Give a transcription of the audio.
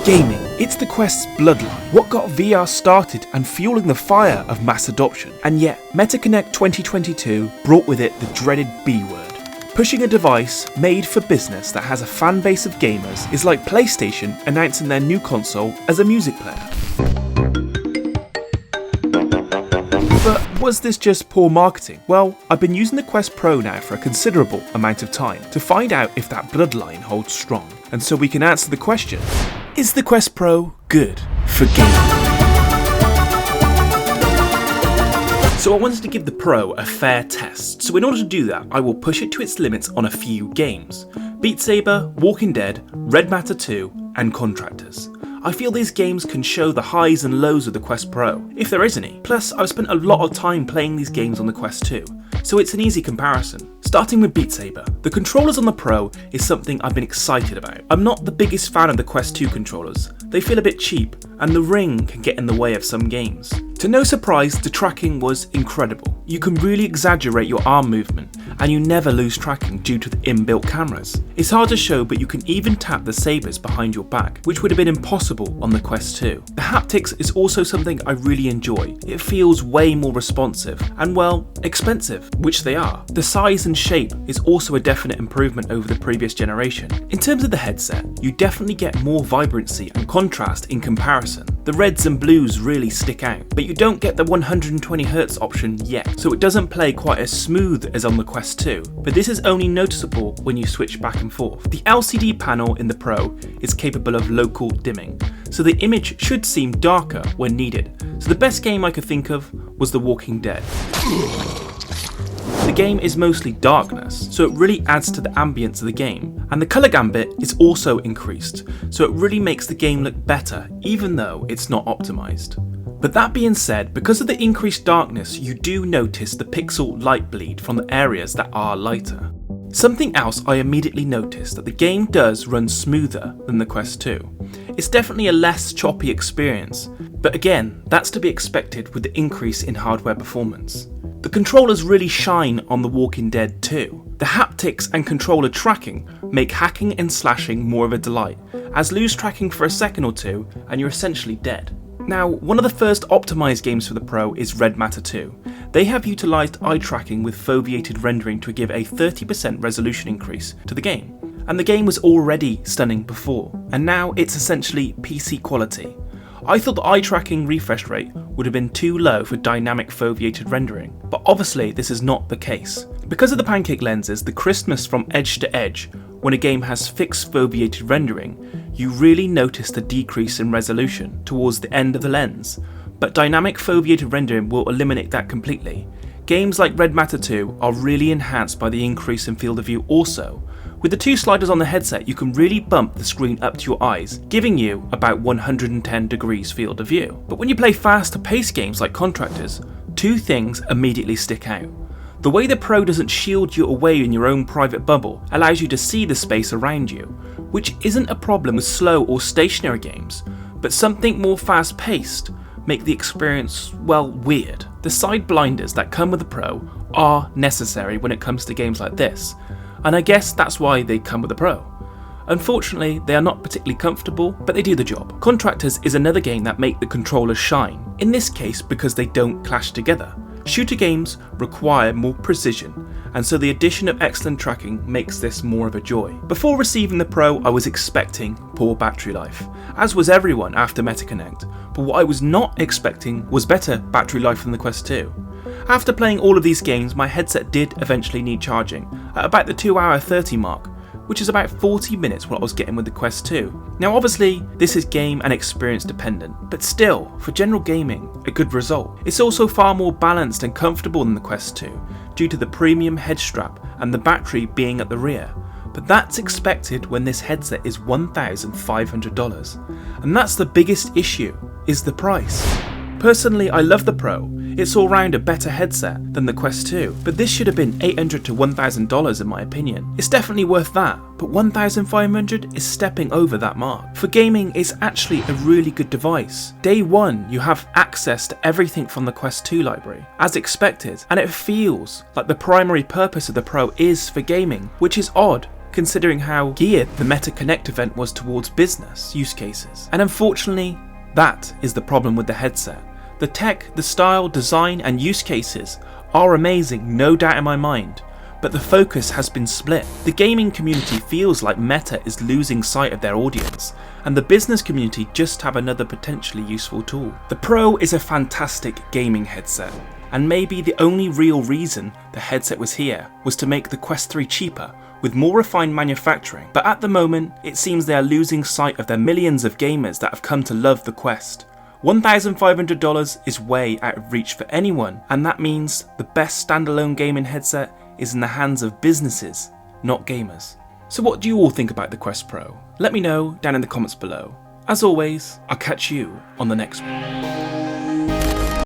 Gaming, it's the Quest's bloodline, what got VR started and fueling the fire of mass adoption. And yet, MetaConnect 2022 brought with it the dreaded B word. Pushing a device made for business that has a fan base of gamers is like PlayStation announcing their new console as a music player. But was this just poor marketing? Well, I've been using the Quest Pro now for a considerable amount of time to find out if that bloodline holds strong, and so we can answer the question, is the Quest Pro good for gaming? So I wanted to give the Pro a fair test, so in order to do that I will push it to its limits on a few games. Beat Saber, Walking Dead, Red Matter 2 and Contractors. I feel these games can show the highs and lows of the Quest Pro, if there is any. Plus, I've spent a lot of time playing these games on the Quest 2, so it's an easy comparison. Starting with Beat Saber, the controllers on the Pro is something I've been excited about. I'm not the biggest fan of the Quest 2 controllers, they feel a bit cheap, and the ring can get in the way of some games. To no surprise, the tracking was incredible. You can really exaggerate your arm movement, and you never lose tracking due to the inbuilt cameras. It's hard to show, but you can even tap the sabers behind your back, which would have been impossible on the Quest 2. The haptics is also something I really enjoy. It feels way more responsive, and well, expensive, which they are. The size and shape is also a definite improvement over the previous generation. In terms of the headset, you definitely get more vibrancy and contrast in comparison. The reds and blues really stick out, but you don't get the 120Hz option yet, so it doesn't play quite as smooth as on the Quest 2, but this is only noticeable when you switch back and forth. The LCD panel in the Pro is capable of local dimming, so the image should seem darker when needed. So the best game I could think of was The Walking Dead. The game is mostly darkness, so it really adds to the ambience of the game, and the colour gambit is also increased, so it really makes the game look better even though it's not optimised. But that being said, because of the increased darkness, you do notice the pixel light bleed from the areas that are lighter. Something else I immediately noticed that the game does run smoother than the Quest 2. It's definitely a less choppy experience, but again, that's to be expected with the increase in hardware performance. The controllers really shine on The Walking Dead 2. The haptics and controller tracking make hacking and slashing more of a delight, as lose tracking for a second or two and you're essentially dead. Now, one of the first optimised games for the Pro is Red Matter 2. They have utilised eye tracking with foveated rendering to give a 30% resolution increase to the game. And the game was already stunning before, and now it's essentially PC quality. I thought the eye tracking refresh rate would have been too low for dynamic foveated rendering, but obviously this is not the case. Because of the pancake lenses, the crispness from edge to edge, when a game has fixed foveated rendering, you really notice the decrease in resolution towards the end of the lens, but dynamic foveated rendering will eliminate that completely. Games like Red Matter 2 are really enhanced by the increase in field of view also. With the two sliders on the headset, you can really bump the screen up to your eyes, giving you about 110 degrees field of view. But when you play fast-paced games like Contractors, two things immediately stick out. The way the Pro doesn't shield you away in your own private bubble allows you to see the space around you, which isn't a problem with slow or stationary games, but something more fast-paced make the experience, well, weird. The side blinders that come with the Pro are necessary when it comes to games like this, and I guess that's why they come with the Pro. Unfortunately, they are not particularly comfortable, but they do the job. Contractors is another game that make the controllers shine, in this case because they don't clash together. Shooter games require more precision, and so the addition of excellent tracking makes this more of a joy. Before receiving the Pro, I was expecting poor battery life, as was everyone after MetaConnect, but what I was not expecting was better battery life than the Quest 2. After playing all of these games, my headset did eventually need charging, at about the 2-hour 30 mark, which is about 40 minutes what I was getting with the Quest 2. Now obviously, this is game and experience dependent, but still, for general gaming, a good result. It's also far more balanced and comfortable than the Quest 2, due to the premium head strap and the battery being at the rear. But that's expected when this headset is $1,500. And that's the biggest issue, is the price. Personally, I love the Pro. It's all round a better headset than the Quest 2, but this should have been $800 to $1,000 in my opinion. It's definitely worth that, but $1,500 is stepping over that mark. For gaming, it's actually a really good device. Day one, you have access to everything from the Quest 2 library, as expected, and it feels like the primary purpose of the Pro is for gaming, which is odd, considering how geared the Meta Connect event was towards business use cases. And unfortunately, that is the problem with the headset. The tech, the style, design and use cases are amazing, no doubt in my mind, but the focus has been split. The gaming community feels like Meta is losing sight of their audience, and the business community just have another potentially useful tool. The Pro is a fantastic gaming headset, and maybe the only real reason the headset was here was to make the Quest 3 cheaper, with more refined manufacturing, but at the moment it seems they are losing sight of their millions of gamers that have come to love the Quest. $1,500 is way out of reach for anyone, and that means the best standalone gaming headset is in the hands of businesses, not gamers. So what do you all think about the Quest Pro? Let me know down in the comments below. As always, I'll catch you on the next one.